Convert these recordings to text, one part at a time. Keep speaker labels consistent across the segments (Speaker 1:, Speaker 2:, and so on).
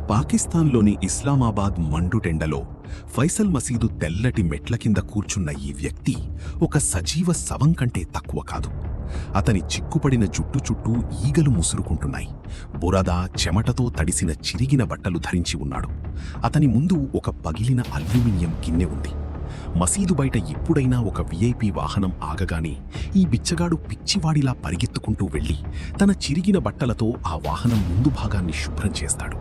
Speaker 1: పాకిస్తాన్లోని ఇస్లామాబాద్ మండుటెండలో ఫైసల్ మసీదు తెల్లటి మెట్ల కింద కూర్చున్న ఈ వ్యక్తి ఒక సజీవ శవం కంటే తక్కువ కాదు. అతని చిక్కుపడిన జుట్టు చుట్టూ ఈగలు ముసురుకుంటున్నాయి. బురద, చెమటతో తడిసిన చిరిగిన బట్టలు ధరించి ఉన్నాడు. అతని ముందు ఒక పగిలిన అల్యూమినియం గిన్నె ఉంది. మసీదు బయట ఎప్పుడైనా ఒక విఐపి వాహనం ఆగగానే ఈ బిచ్చగాడు పిచ్చివాడిలా పరిగెత్తుకుంటూ వెళ్లి తన చిరిగిన బట్టలతో ఆ వాహనం ముందు భాగాన్ని శుభ్రం చేస్తాడు.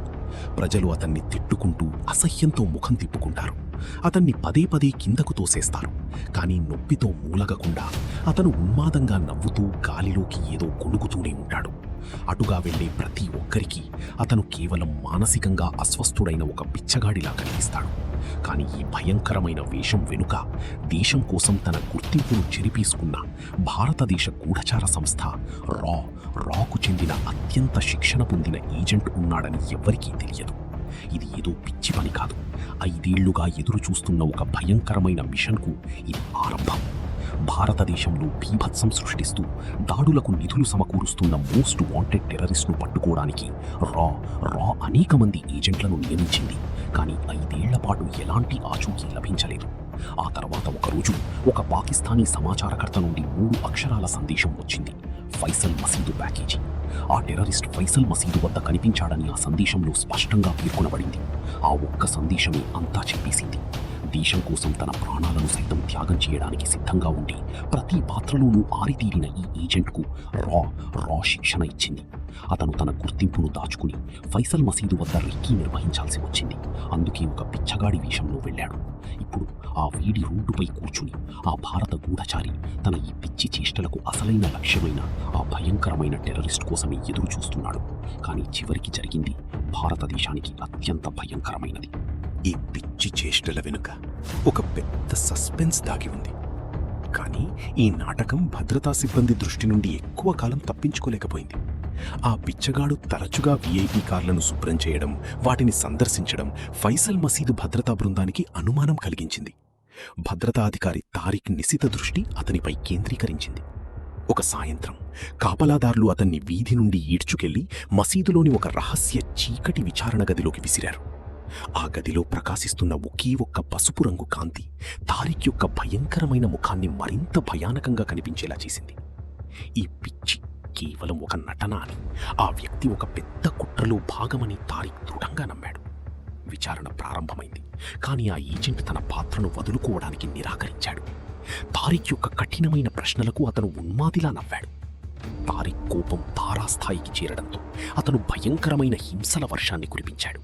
Speaker 1: ప్రజలు అతన్ని తిట్టుకుంటూ అసహ్యంతో ముఖం తిప్పుకుంటారు. అతన్ని పదే పదే కిందకు తోసేస్తారు. కానీ నొప్పితో మూలగకుండా అతను ఉన్మాదంగా నవ్వుతూ గాలిలోకి ఏదో కొనుగుతూనే ఉంటాడు. అటుగా వెళ్లే ప్రతి ఒక్కరికి అతను కేవలం మానసికంగా అస్వస్థుడైన ఒక బిచ్చగాడిలా కనిపిస్తాడు. కానీ ఈ భయంకరమైన వేషం వెనుక దేశం కోసం తన గుర్తింపును చెరిపేసుకున్న భారతదేశ గూఢచార సంస్థ రాకు చెందిన అత్యంత శిక్షణ పొందిన ఏజెంట్ ఉన్నాడని ఎవ్వరికీ తెలియదు. ఇది ఏదో పిచ్చి పని కాదు. 5 ఏళ్లుగా ఎదురు చూస్తున్న ఒక భయంకరమైన మిషన్కు ఇది ఆరంభం. భారతదేశంలో బీభత్సం సృష్టిస్తూ దాడులకు నిధులు సమకూరుస్తున్న మోస్ట్ వాంటెడ్ టెర్రరిస్ట్ను పట్టుకోవడానికి రా అనేక మంది ఏజెంట్లను నియమించింది. కానీ 5 ఏళ్ల పాటు ఎలాంటి ఆచూకీ లభించలేదు. ఆ తర్వాత ఒకరోజు ఒక పాకిస్తానీ సమాచారకర్త నుండి 3 అక్షరాల సందేశం వచ్చింది: ఫైసల్ మసీదు ప్యాకేజీ. ఆ టెర్రరిస్ట్ ఫైసల్ మసీదు వద్ద కనిపించాడని ఆ సందేశంలో స్పష్టంగా పేర్కొనబడింది. ఆ ఒక్క సందేశమే అంతా చెప్పేసింది. దేశం కోసం తన ప్రాణాలను సైతం త్యాగం చేయడానికి సిద్ధంగా ఉండి ప్రతి పాత్రలోనూ ఆరితీరిన ఈ ఏజెంట్కు రా శిక్షణ ఇచ్చింది. అతను తన గుర్తింపును దాచుకుని ఫైసల్ మసీదు వద్ద రెక్కీ నిర్వహించాల్సి వచ్చింది. అందుకే ఒక పిచ్చగాడి వేషంలో వెళ్ళాడు. ఇప్పుడు ఆ వేడి రోడ్డుపై కూర్చుని ఆ భారత గూఢచారి తన ఈ పిచ్చి చేష్టలకు అసలైన లక్ష్యమైన ఆ భయంకరమైన టెర్రరిస్ట్ కోసమే ఎదురు చూస్తున్నాడు. కానీ చివరికి జరిగింది భారతదేశానికి అత్యంత భయంకరమైనది.
Speaker 2: ఈ పిచ్చి చేష్టల వెనుక ఒక పెద్ద సస్పెన్స్ దాగి ఉంది. కానీ ఈ నాటకం భద్రతా సిబ్బంది దృష్టి నుండి ఎక్కువ కాలం తప్పించుకోలేకపోయింది. ఆ బిచ్చగాడు తరచుగా విఐపి కార్లను శుభ్రం చేయడం, వాటిని సందర్శించడం ఫైసల్ మసీదు భద్రతా బృందానికి అనుమానం కలిగించింది. భద్రతా అధికారి తారిక్ నిశిత దృష్టి అతనిపై కేంద్రీకరించింది. ఒక సాయంత్రం కాపలాదారులు అతన్ని వీధి నుండి ఈడ్చుకెళ్లి మసీదులోని ఒక రహస్య చీకటి విచారణ గదిలోకి విసిరారు. ఆ గదిలో ప్రకాశిస్తున్న ఒకే ఒక్క పసుపు రంగు కాంతి తారిక్ యొక్క భయంకరమైన ముఖాన్ని మరింత భయానకంగా కనిపించేలా చేసింది. ఈ పిచ్చి కేవలం ఒక నటన అని, ఆ వ్యక్తి ఒక పెద్ద కుట్రలో భాగమని తారిక్ దృఢంగా నమ్మాడు. విచారణ ప్రారంభమైంది. కానీ ఆ ఏజెంట్ తన పాత్రను వదులుకోవడానికి నిరాకరించాడు. తారిక్ యొక్క కఠినమైన ప్రశ్నలకు అతను ఉన్మాదిలా నవ్వాడు. తారిక్ కోపం తారాస్థాయికి చేరడంతో అతను భయంకరమైన హింసల వర్షాన్ని కురిపించాడు.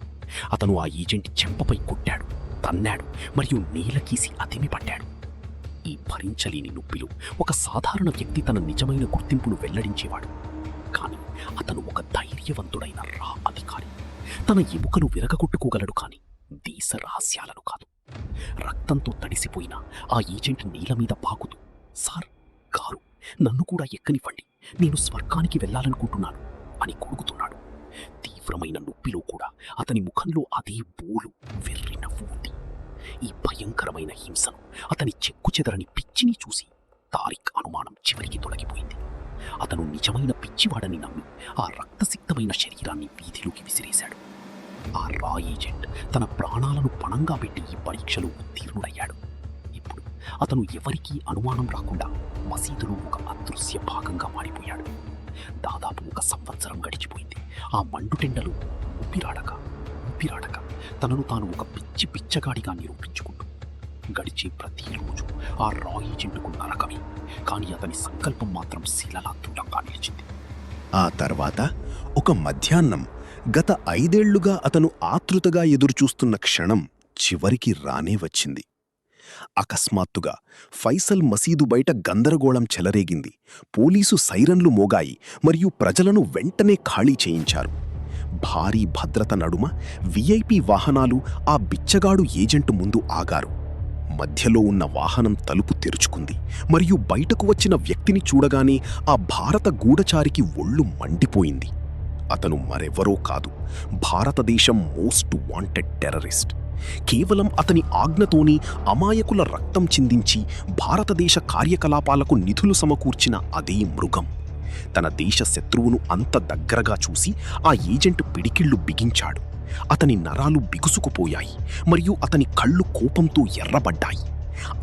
Speaker 2: అతను ఆ ఏజెంట్ చెంపపై కొట్టాడు, తన్నాడు మరియు నేలకీసి అతిమి పట్టాడు. ఈ భరించలేని నొప్పిలో ఒక సాధారణ వ్యక్తి తన నిజమైన గుర్తింపును వెల్లడించేవాడు. కానీ అతను ఒక ధైర్యవంతుడైన అధికారి. తన ఎముకను విరగగొట్టుకోగలడు, కానీ దేశ రహస్యాలను కాదు. రక్తంతో తడిసిపోయిన ఆ ఏజెంట్ నేల మీద పాకుతూ, సార్, కారు నన్ను కూడా ఎక్కనివ్వండి, నేను స్వర్గానికి వెళ్ళాలనుకుంటున్నాను అని కొడుకుతున్నాడు. తీవ్రమైన నొప్పిలో కూడా అతని ముఖంలో అదే బోలు, వెర్రి నవ్వు ఉంది. ఈ భయంకరమైన హింసను, అతని చెక్కుచెదరని పిచ్చిని చూసి తారిక్ అనుమానం చివరికి తొలగిపోయింది. అతను నిజమైన పిచ్చివాడని నమ్మి ఆ రక్తసిక్తమైన శరీరాన్ని వీధిలోకి విసిరేశాడు. ఆ ఏజెంట్ తన ప్రాణాలను పణంగా పెట్టి ఈ పరీక్షలో ఉత్తీర్ణుడయ్యాడు. ఇప్పుడు అతను ఎవరికీ అనుమానం రాకుండా మసీదులో ఒక అదృశ్య భాగంగా మారిపోయాడు. దాదాపు 1 సంవత్సరం గడిచిపోయింది. ఆ మండుటెండలో ఊపిరాడక తనను తాను ఒక పిచ్చగాడిగా నిరూపించుకుంటూ గడిచే ప్రతిరోజు ఆ ఏజెంట్కు నరకమే. కానీ అతని సంకల్పం మాత్రం శిలలా దృఢంగా నిలిచింది.
Speaker 1: ఆ తర్వాత ఒక మధ్యాహ్నం గత 5 ఏళ్లుగా అతను ఆతృతగా ఎదురుచూస్తున్న క్షణం చివరికి రానే వచ్చింది. అకస్మాత్తుగా ఫైసల్ మసీదు బయట గందరగోళం చెలరేగింది. పోలీసు సైరన్లు మోగాయి మరియు ప్రజలను వెంటనే ఖాళీ చేయించారు. భారీ భద్రత నడుమ విఐపి వాహనాలు ఆ బిచ్చగాడు ఏజెంట్ ముందు ఆగారు. మధ్యలో ఉన్న వాహనం తలుపు తెరుచుకుంది మరియు బయటకు వచ్చిన వ్యక్తిని చూడగానే ఆ భారత గూఢచారికి ఒళ్ళు మండిపోయింది. అతను మరెవరో కాదు, భారతదేశం మోస్ట్ వాంటెడ్ టెర్రరిస్ట్. కేవలం అతని ఆజ్ఞతోనే అమాయకుల రక్తం చిందించి భారతదేశ కార్యకలాపాలకు నిధులు సమకూర్చిన అదే మృగం.
Speaker 2: తన దేశ శత్రువును అంత దగ్గరగా చూసి ఆ ఏజెంట్ పిడికిళ్లు బిగించాడు. అతని నరాలు బిగుసుకుపోయాయి మరియు అతని కళ్ళు కోపంతో ఎర్రబడ్డాయి.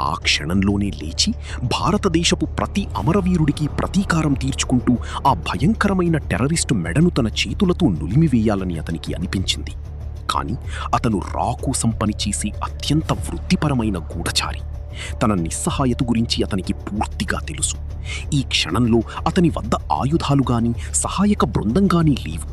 Speaker 2: ఆ క్షణంలోనే లేచి భారతదేశపు ప్రతి అమరవీరుడికి ప్రతీకారం తీర్చుకుంటూ ఆ భయంకరమైన టెర్రరిస్టు మెడను తన చేతులతో నులిమివేయాలని అతనికి అనిపించింది. కాని అతను రా కోసం పనిచేసి అత్యంత వృత్తిపరమైన గూఢచారి. తన నిస్సహాయత గురించి అతనికి పూర్తిగా తెలుసు. ఈ క్షణంలో అతని వద్ద ఆయుధాలు గాని సహాయక బృందం గాని లేవు.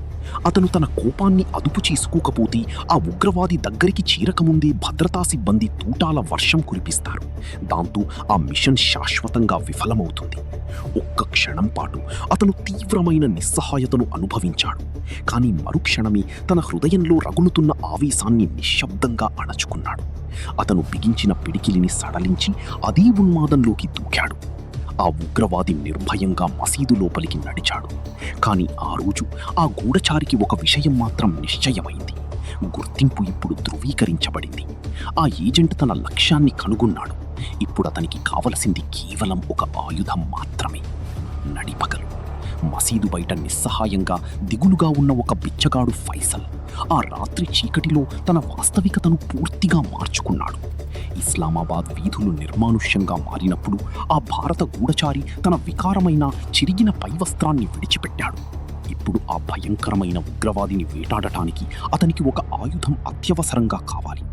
Speaker 2: అతను తన కోపాన్ని అదుపు చేసుకోకపోతే ఆ ఉగ్రవాది దగ్గరికి చేరకముందే భద్రతా సిబ్బంది తూటాల వర్షం కురిపిస్తారు. దాంతో ఆ మిషన్ శాశ్వతంగా విఫలమవుతుంది. ఒక్క క్షణం పాటు అతను తీవ్రమైన నిస్సహాయతను అనుభవించాడు. కానీ మరుక్షణమే తన హృదయంలో రగులుతున్న ఆవేశాన్ని నిశ్శబ్దంగా అణచుకున్నాడు. అతను బిగించిన పిడికిలిని సడలించి అదే ఉన్మాదంలోకి దూకాడు. ఆ ఉగ్రవాది నిర్భయంగా మసీదు లోపలికి నడిచాడు. కాని ఆ రోజు ఆ గూఢచారికి ఒక విషయం మాత్రం నిశ్చయమైంది. గుర్తింపు ఇప్పుడు ధృవీకరించబడింది. ఆ ఏజెంట్ తన లక్ష్యాన్ని కనుగొన్నాడు. ఇప్పుడు అతనికి కావలసింది కేవలం ఒక ఆయుధం మాత్రమే. నడిపగలు మసీదు బయట నిస్సహాయంగా దిగులుగా ఉన్న ఒక బిచ్చగాడు ఫైసల్ ఆ రాత్రి చీకటిలో తన వాస్తవికతను పూర్తిగా మార్చుకున్నాడు. ఇస్లామాబాద్ వీధులు నిర్మానుష్యంగా మారినప్పుడు ఆ భారత గూఢచారి తన వికారమైన చిరిగిన పైవస్త్రాన్ని విడిచిపెట్టాడు. ఇప్పుడు ఆ భయంకరమైన ఉగ్రవాదిని వేటాడటానికి అతనికి ఒక ఆయుధం అత్యవసరంగా కావాలి.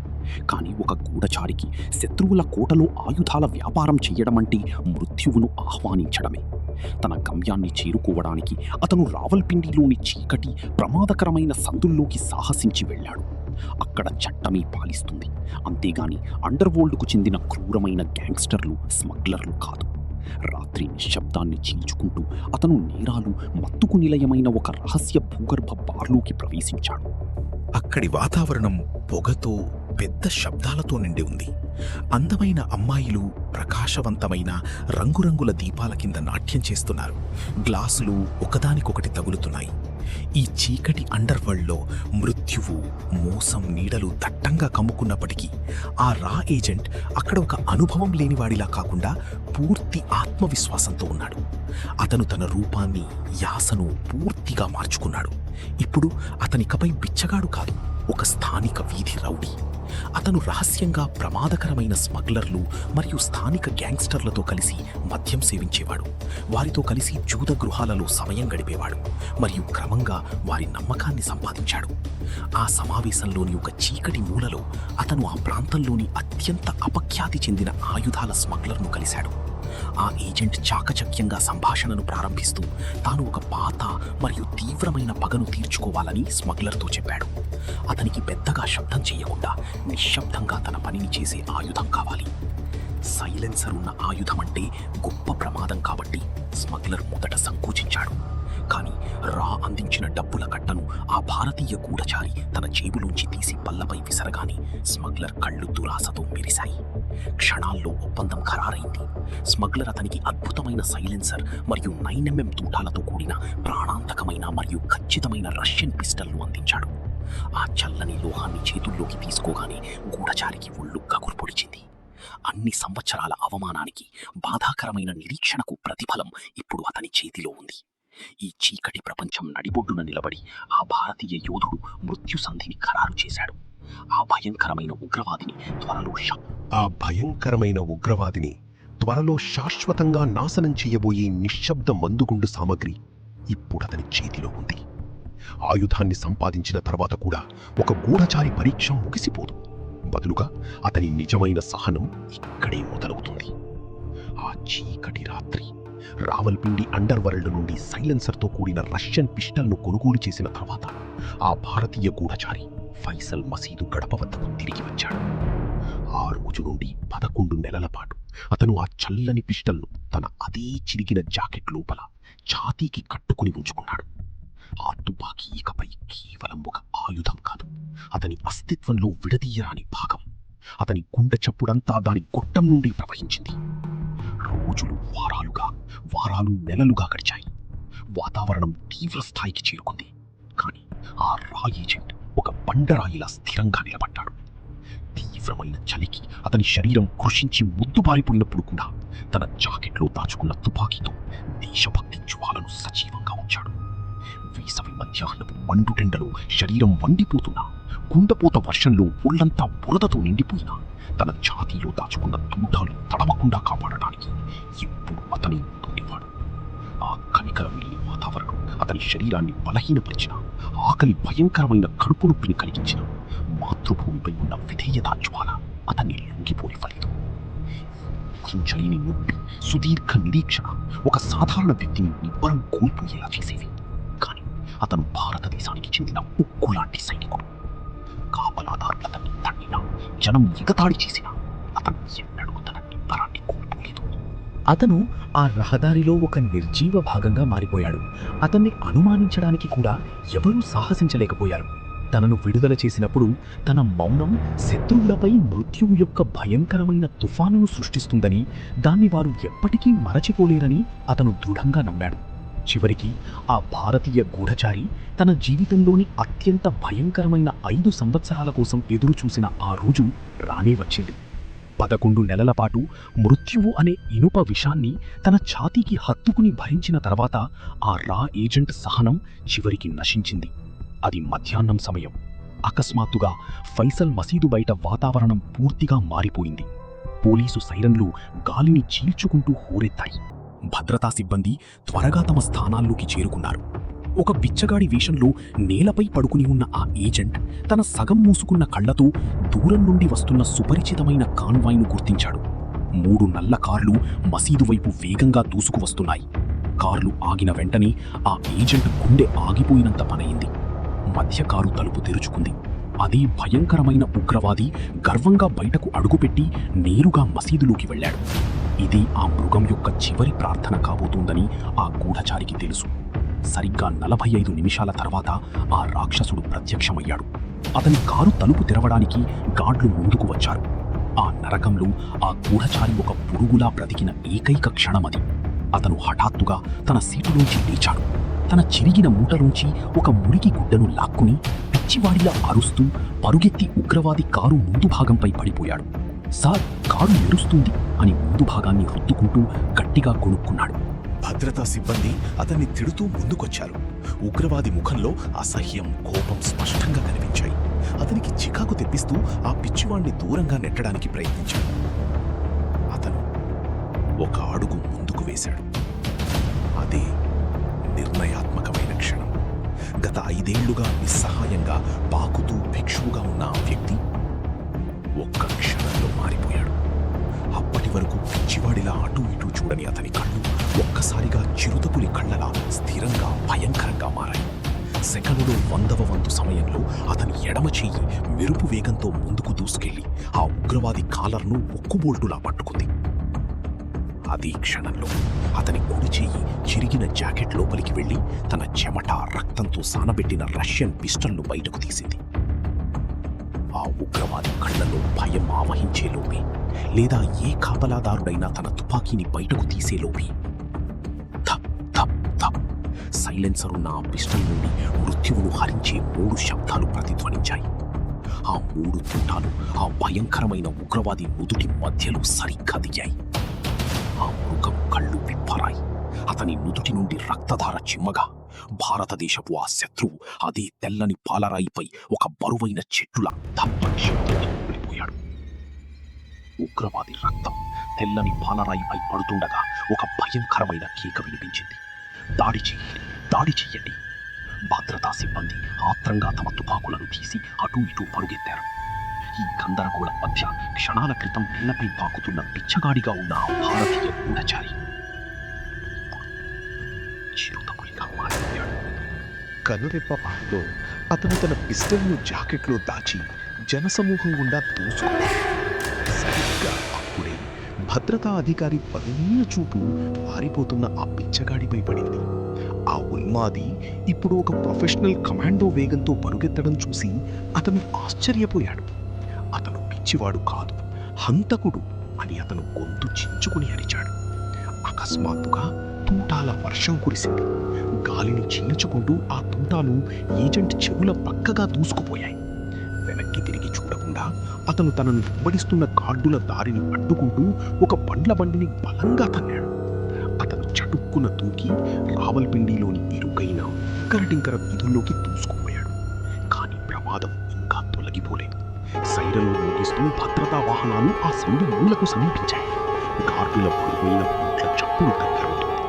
Speaker 2: కానీ ఒక గూఢచారికి శత్రువుల కోటలో ఆయుధాల వ్యాపారం చెయ్యడమంటే మృత్యువును ఆహ్వానించడమే. తన గమ్యాన్ని చేరుకోవడానికి అతను రావల్పిండిలోని చీకటి ప్రమాదకరమైన సందుల్లోకి సాహసించి వెళ్ళాడు. అక్కడ చట్టమే పాలిస్తుంది, అంతేగాని అండర్వరల్డ్కు చెందిన క్రూరమైన గ్యాంగ్స్టర్లు, స్మగ్లర్లు కాదు. రాత్రి నిశ్శబ్దాన్ని చీల్చుకుంటూ అతను నేరాలు, మత్తుకు నిలయమైన ఒక రహస్య భూగర్భ బార్లోకి ప్రవేశించాడు.
Speaker 1: అక్కడి వాతావరణం పొగతో, పెద్ద శబ్దాలతో నిండి ఉంది. అందమైన అమ్మాయిలు ప్రకాశవంతమైన రంగురంగుల దీపాల కింద నాట్యం చేస్తున్నారు. గ్లాసులు ఒకదానికొకటి తగులుతున్నాయి. ఈ చీకటి అండర్వరల్డ్లో మృత్యువు, మోసం నీడలు దట్టంగా కమ్ముకున్నప్పటికీ ఆ రా ఏజెంట్ అక్కడ ఒక అనుభవం లేనివాడిలా కాకుండా పూర్తి ఆత్మవిశ్వాసంతో ఉన్నాడు. అతను తన రూపాన్ని, యాసను పూర్తిగా మార్చుకున్నాడు. ఇప్పుడు అతనికపై బిచ్చగాడు కాదు, ఒక స్థానిక వీధి రౌడీ. అతను రహస్యంగా ప్రమాదకరమైన స్మగ్లర్లు మరియు స్థానిక గ్యాంగ్స్టర్లతో కలిసి మద్యం సేవించేవాడు. వారితో కలిసి జూద గృహాలలో సమయం గడిపేవాడు మరియు క్రమంగా వారి నమ్మకాన్ని సంపాదించాడు. ఆ సమావేశంలోని ఒక చీకటి మూలలో అతను ఆ ప్రాంతంలోని అత్యంత అపఖ్యాతి చెందిన ఆయుధాల స్మగ్లర్ను కలిశాడు. ఆ ఏజెంట్ చాకచక్యంగా సంభాషణను ప్రారంభిస్తూ తాను ఒక పాత మరియు తీవ్రమైన పగను తీర్చుకోవాలని స్మగ్లర్తో చెప్పాడు. అతనికి పెద్దగా శబ్దం చేయకుండా నిశ్శబ్దంగా తన పనిని చేసే ఆయుధం కావాలి. సైలెన్సర్ ఉన్న ఆయుధం అంటే గొప్ప ప్రమాదం కాబట్టి స్మగ్లర్ మొదట సంకోచించాడు. కానీ రా అందించిన డబ్బుల కట్టను ఆ భారతీయ గూఢచారి తన జేబులోంచి తీసి బల్లపై విసరగానే స్మగ్లర్ కళ్ళు దురాశతో మెరిశాయి. క్షణాల్లో ఒప్పందం ఖరారైంది. స్మగ్లర్ అతనికి అద్భుతమైన సైలెన్సర్ మరియు 9mm తూటాలతో కూడిన ప్రాణాంతకమైన మరియు ఖచ్చితమైన రష్యన్ పిస్టల్ను అందించాడు. ఆ చల్లని లోహాన్ని చేతుల్లోకి తీసుకోగానే గూఢచారికి ఒళ్ళు గగుర్పొడిచింది. అన్ని సంవత్సరాల అవమానానికి, బాధాకరమైన నిరీక్షణకు ప్రతిఫలం ఇప్పుడు అతని చేతిలో ఉంది. ఈ చీకటి ప్రపంచం నడిబొడ్డున నిలబడి ఆ భారతీయ యోధుడు మృత్యు సంధిని ఖరారు చేశాడు. ఆ భయంకరమైన ఉగ్రవాదిని త్వరలో శాశ్వతంగా నాశనం చేయబోయే నిశ్శబ్ద మందుగుండు సామగ్రి ఇప్పుడు అతని చేతిలో ఉంది. ఆయుధాన్ని సంపాదించిన తర్వాత కూడా ఒక గూఢచారి పరీక్ష ముగిసిపోదు. బదులుగా అతని నిజమైన సహనం ఇక్కడే మొదలవుతుంది. ఆ చీకటి రాత్రి రావల్పిండి అండర్వరల్డ్ నుండి సైలెన్సర్తో కూడిన రష్యన్ పిస్టల్ను కొనుగోలు చేసిన తర్వాత ఆ భారతీయ గూఢచారి ఫైసల్ మసీదు గడప వద్దకు తిరిగి వచ్చాడు. ఆ రోజు నుండి 11 నెలల పాటు అతను ఆ చల్లని పిస్టల్ను తన అదే చిరిగిన జాకెట్ లోపల ఛాతీకి కట్టుకుని ఉంచుకున్నాడు. ఆ తుపాకీ ఇకపై కేవలం ఒక ఆయుధం కాదు, అతని అస్తిత్వంలో విడదీయరాని భాగం. అతని గుండె చప్పుడంతా దాని గొట్టం నుండి ప్రవహించింది. రోజులు వారాలు నెలలుగా గడిచాయి. వాతావరణం తీవ్ర స్థాయికి చేరుకుంది. కానీ ఆ రా ఏజెంట్ ఒక బండరాయిలా స్థిరంగా నిలబడ్డాడు. తీవ్రమైన చలికి అతని శరీరం కృషించి ముద్దుబారిపోయినప్పుడు కూడా
Speaker 2: తన జాకెట్లో దాచుకున్న తుపాకీతో దేశభక్తి జ్వాలను సజీవంగా ఉంచాడు. వేసవి మధ్యాహ్నపు మండుటెండలో శరీరం వండిపోతున్నా, కుండపోత వర్షంలో ఒళ్ళంతా బురదతో నిండిపోయినా తన ఛాతీలో దాచుకున్న తూటాలు తడవకుండా కాపాడటానికి ఎప్పుడు అతని ఉండేవాడు. ఆ కనికరమిల్లి వాతావరణం అతని శరీరాన్ని బలహీనపరిచిన, ఆకలి భయంకరమైన కడుపు నొప్పిని కలిగించిన, మాతృభూమిపై ఉన్న విధేయతా జ్వాల అతన్ని లొంగిపోనివ్వలేదు. ఊహించలేని నొప్పి, సుదీర్ఘ నిరీక్షణ ఒక సాధారణ వ్యక్తిని నిబ్బరం కోల్పోయేలా చేసేవి. కానీ అతను భారతదేశానికి చెందిన ఉక్కులాంటి సైనికుడు. కాపలాదారులు అతన్ని తన్నినా, జనం ఎగతాళి చేసినా అతను ఎన్నడూ తన నిబ్బరాన్ని కోల్పోలేదు.
Speaker 3: అతను ఆ రహదారిలో ఒక నిర్జీవ భాగంగా మారిపోయాడు. అతన్ని అనుమానించడానికి కూడా ఎవరూ సాహసించలేకపోయారు. తనను విడుదల చేసినప్పుడు తన మౌనం శత్రువులపై మృత్యువు యొక్క భయంకరమైన తుఫానును సృష్టిస్తుందని, దాన్ని వారు ఎప్పటికీ మరచిపోలేరని అతను దృఢంగా నమ్మాడు. చివరికి ఆ భారతీయ గూఢచారి తన జీవితంలోని అత్యంత భయంకరమైన 5 సంవత్సరాల కోసం ఎదురుచూసిన ఆ రోజు రానే వచ్చింది. 11 నెలల పాటు మృత్యువు అనే ఇనుప విషాన్ని తన ఛాతీకి హత్తుకుని భరించిన తర్వాత ఆ రా ఏజెంట్ సహనం చివరికి నశించింది. అది మధ్యాహ్నం సమయం. అకస్మాత్తుగా ఫైసల్ మసీదు బయట వాతావరణం పూర్తిగా మారిపోయింది. పోలీసు సైరన్లు గాలిని చీల్చుకుంటూ హోరెత్తాయి. భద్రతా సిబ్బంది త్వరగా తమ స్థానాల్లోకి చేరుకున్నారు. ఒక బిచ్చగాడి వేషంలో నేలపై పడుకుని ఉన్న ఆ ఏజెంట్ తన సగం మూసుకున్న కళ్లతో దూరం నుండి వస్తున్న సుపరిచితమైన కాన్వాయ్ను గుర్తించాడు. 3 నల్ల కార్లు మసీదు వైపు వేగంగా దూసుకువస్తున్నాయి. కార్లు ఆగిన వెంటనే ఆ ఏజెంట్ గుండె ఆగిపోయినంత పనయింది. మధ్య కారు తలుపు తెరుచుకుంది. అదే భయంకరమైన ఉగ్రవాది గర్వంగా బయటకు అడుగుపెట్టి నేరుగా మసీదులోకి వెళ్ళాడు. ఇది ఆ మృగం యొక్క చివరి ప్రార్థన కాబోతోందని ఆ గూఢచారికి తెలుసు. సరిగ్గా 45 నిమిషాల తర్వాత ఆ రాక్షసుడు ప్రత్యక్షమయ్యాడు. అతని కారు తలుపు తెరవడానికి గార్డ్లు ముందుకు వచ్చారు. ఆ నరకంలో ఆ గూఢచారి ఒక పురుగులా బ్రతికిన ఏకైక క్షణమది. అతను హఠాత్తుగా తన సీటులోంచి లేచాడు. తన చిరిగిన మూటలోంచి ఒక మురికి గుడ్డను లాక్కుని పిచ్చివాడిలా అరుస్తూ పరుగెత్తి ఉగ్రవాది కారు ముందు భాగంపై పడిపోయాడు. సార్, కారు మెరుస్తుంది అని ముందు భాగాన్ని రుద్దుకుంటూ గట్టిగా కొనుక్కున్నాడు.
Speaker 1: భద్రతా సిబ్బంది అతన్ని తిడుతూ ముందుకొచ్చారు. ఉగ్రవాది ముఖంలో అసహ్యం, కోపం స్పష్టంగా కనిపించాయి. అతనికి చికాకు తెప్పిస్తూ ఆ పిచ్చివాణ్ణి దూరంగా నెట్టడానికి ప్రయత్నించాడు. అతను ఒక అడుగు ముందుకు వేశాడు. అదే నిర్ణయాత్మకమైన క్షణం. గత 5 ఏళ్లుగా నిస్సహాయంగా పాకుతూ భిక్షువుగా ఉన్న ఆ వ్యక్తి ఒక్క క్షణంలో మారిపోయాడు. అప్పటి వరకు పిచ్చివాడిలా అటూ ఇటూ చూడని అతని కళ్ళు ఒక్కసారిగా చిరుతపులి కళ్ళలా స్థిరంగా భయంకరంగా మారాయి. సెకనులో 100వ వంతు సమయంలో అతని ఎడమ చెయ్యి మెరుపు వేగంతో ముందుకు దూసుకెళ్లి ఆ ఉగ్రవాది కాలర్ను ఉక్కుబోల్టులా పట్టుకుంది. అదే క్షణంలో అతని కుడి చెయ్యి చిరిగిన జాకెట్ లోపలికి వెళ్లి తన చెమట, రక్తంతో సానబెట్టిన రష్యన్ పిస్టల్ను బయటకు తీసింది. ఆ ఉగ్రవాది కళ్లలో భయం ఆవహించేలోపే, లేదా ఏ కాపలాదారుడైనా తన తుపాకీని బయటకు తీసేలోపే థప్ థప్ థప్ సైలెన్సరున్న ఆ పిస్టల్ నుండి మృత్యువును హరించే 3 శబ్దాలు ప్రతిధ్వనించాయి. ఆ 3 తూటాలు ఆ భయంకరమైన ఉగ్రవాది నుదుటి మధ్యలో సరిగ్గా దిగాయి. ఆ మృగం కళ్ళు విప్పారాయి. అతని నుదుటి నుండి రక్తధార చిమ్మగా భారతదేశపు ఆ శత్రువు అదే తెల్లని పాలరాయిపై ఒక బరువైన చెట్టులా తప్పని శబ్దంతో కూలిపోయాడు. ఉగ్రవాది రక్తం తెల్లని పాలరాయిపై పడుతుండగా ఒక భయంకరమైన కేక వినిపించింది. దాడి చెయ్యండి, దాడి చెయ్యండి! భద్రతా సిబ్బంది ఆత్రంగా తమ తుపాకులను తీసి అటూ ఇటూ పరుగెత్తారు. ఈ గందరగోళం మధ్య క్షణాల క్రితం నేలపై పాకుతున్న పిచ్చగాడిగా ఉన్న ఆ భారతీయ గూఢచారి చిరుతపులిగా మారిపోయాడు.
Speaker 4: కనురెప్ప పాటులో అతను తన పిస్టల్ను జాకెట్లో దాచి జనసమూహం గుండా దూసుకున్నాడు. సరిగ్గా అప్పుడే భద్రతా అధికారి పదునైన చూపు పారిపోతున్న ఆ పిచ్చగాడిపై పడింది. ఆ ఉన్మాది ఇప్పుడు ఒక ప్రొఫెషనల్ కమాండో వేగంతో పరుగెత్తడం చూసి అతను ఆశ్చర్యపోయాడు. అతను పిచ్చివాడు కాదు, హంతకుడు అని అతను గొంతు చించుకుని అరిచాడు. అకస్మాత్తుగా తూటాల వర్షం కురిసింది. గాలిని చీల్చుకుంటూ ఆ తూటాలు ఏజెంట్ చెవుల పక్కగా దూసుకుపోయాయి. వెనక్కి వెనక్కి తిరిగి చూడకుండా అతను తనను వెంబడిస్తున్న గార్డుల దారిని అడ్డుకుంటూ ఒక బండ్ల బండిని బలంగా తన్నాడు. అతను చటుక్కున దూకి రావల్పిండిలోని ఇరుకైన కరటింకర వీధుల్లోకి దూసుకుపోయాడు. కానీ ప్రమాదం ఇంకా తొలగిపోలేదు. సైరన్లు మోగిస్తూ భద్రతా వాహనాలు ఆ సందు మూలకు సమీపించాయి. గార్డుల బరువైన బూట్ల చప్పుడు దగ్గరవుతుంది.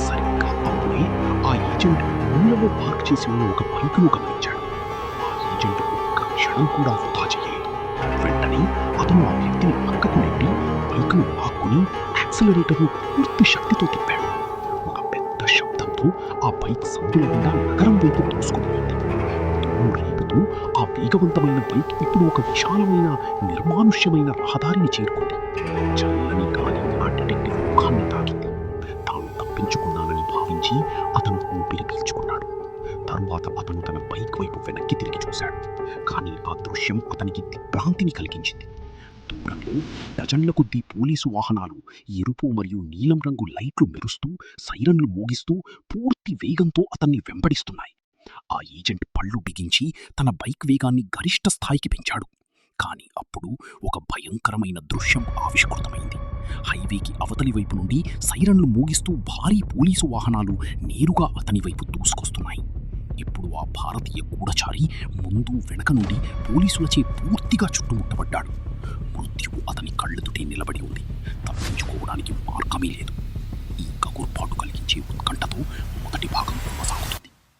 Speaker 4: సరిగ్గా అప్పుడే ఆ ఏజెంట్ మూలలో పార్క్ చేసి ఉన్న ఒక బైకును గమనించాడు. ఆ ఏజెంట్ ఒక్క క్షణం కూడా వృధా చేయలేదు. వెంటనే అతను ఆ వ్యక్తిని పక్కకు నెట్టి బైకును లాక్కుని యాక్సిలరేటర్ను పూర్తి శక్తితో తిప్పాడు. ఒక పెద్ద శబ్దంతో ఆ బైక్ సందుల గుండా నగరం వైపు దూసుకుపోయింది. దుమ్ము రేపుతూ ఆ వేగవంతమైన బైక్ ఇప్పుడు ఒక విశాలమైన నిర్మానుష్యమైన రహదారిని చేరుకుంది. చల్లని గాలి ఆ డిటెక్టివ్ ముఖాన్ని తాకింది. తాను తప్పించుకున్నానని భావించి అతను ఊపిరి పీల్చుకున్నాడు. తరువాత అతను తన బైక్ వైపు వెనక్కి తిరిగి చూశాడు. కానీ ఆ దృశ్యం అతనికి దిగ్భ్రాంతిని కలిగించింది. దూరంలో డజన్ల కొద్దీ పోలీసు వాహనాలు ఎరుపు మరియు నీలం రంగు లైట్లు మెరుస్తూ సైరన్లు మోగిస్తూ పూర్తి వేగంతో అతన్ని వెంబడిస్తున్నాయి. ఆ ఏజెంట్ పళ్ళు బిగించి తన బైక్ వేగాన్ని గరిష్ట స్థాయికి పెంచాడు. కానీ అప్పుడు ఒక భయంకరమైన దృశ్యం ఆవిష్కృతమైంది. హైవేకి అవతలి వైపు నుండి సైరన్లు మోగిస్తూ భారీ పోలీసు వాహనాలు నేరుగా అతని వైపు దూసుకొస్తున్నాయి. ఇప్పుడు ఆ భారతీయ గూఢచారి ముందు వెనక నుండి పోలీసులచే పూర్తిగా చుట్టుముట్టబడ్డాడు. మృత్యువు అతని కళ్ళెదుటే నిలబడి ఉంది. తప్పించుకోవడానికి మార్గమే లేదు.